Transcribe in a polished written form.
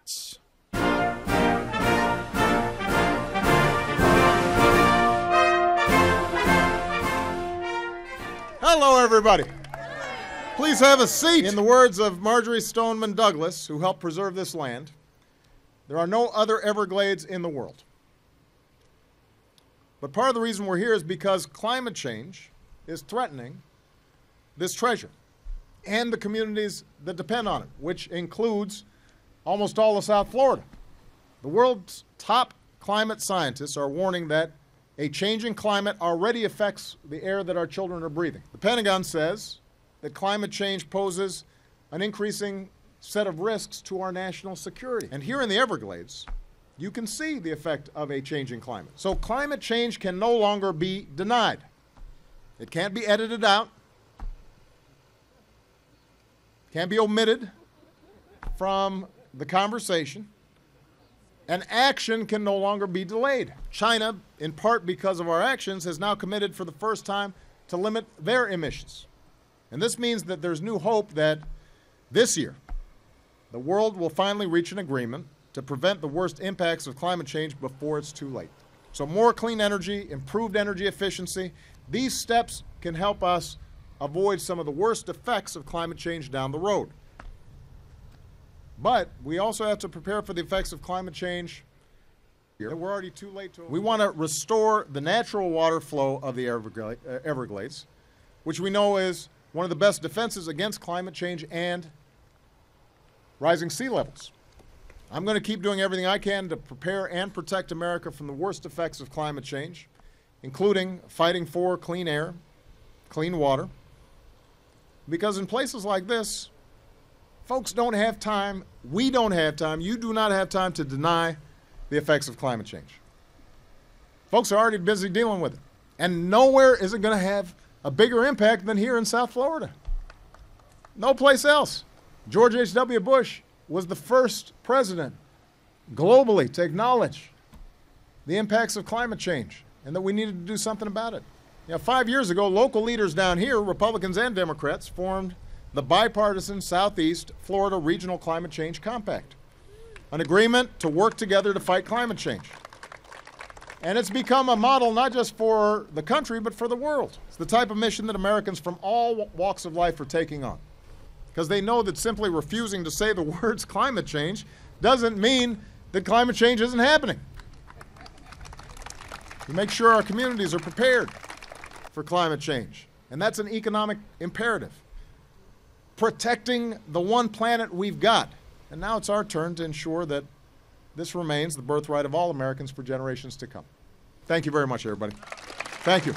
Democrats. Hello, everybody. Please have a seat. In the words of Marjorie Stoneman Douglas, who helped preserve this land, there are no other Everglades in the world. But part of the reason we're here is because climate change is threatening this treasure and the communities that depend on it, which includes almost all of South Florida. The world's top climate scientists are warning that a changing climate already affects the air that our children are breathing. The Pentagon says that climate change poses an increasing set of risks to our national security. And here in the Everglades, you can see the effect of a changing climate. So climate change can no longer be denied. It can't be edited out, can't be omitted from the conversation, and action can no longer be delayed. China, in part because of our actions, has now committed for the first time to limit their emissions. And this means that there's new hope that this year, the world will finally reach an agreement to prevent the worst impacts of climate change before it's too late. So more clean energy, improved energy efficiency, these steps can help us avoid some of the worst effects of climate change down the road. But we also have to prepare for the effects of climate change. We're already too late to. We want to restore the natural water flow of the Everglades, which we know is one of the best defenses against climate change and rising sea levels. I'm going to keep doing everything I can to prepare and protect America from the worst effects of climate change, including fighting for clean air, clean water, because in places like this, folks don't have time, we don't have time, you do not have time to deny the effects of climate change. Folks are already busy dealing with it. And nowhere is it going to have a bigger impact than here in South Florida. No place else. George H.W. Bush was the first president globally to acknowledge the impacts of climate change and that we needed to do something about it. 5 years ago, local leaders down here, Republicans and Democrats, formed the bipartisan Southeast Florida Regional Climate Change Compact, an agreement to work together to fight climate change. And it's become a model not just for the country, but for the world. It's the type of mission that Americans from all walks of life are taking on, because they know that simply refusing to say the words climate change doesn't mean that climate change isn't happening. We make sure our communities are prepared for climate change, and that's an economic imperative. Protecting the one planet we've got. And now it's our turn to ensure that this remains the birthright of all Americans for generations to come. Thank you very much, everybody. Thank you.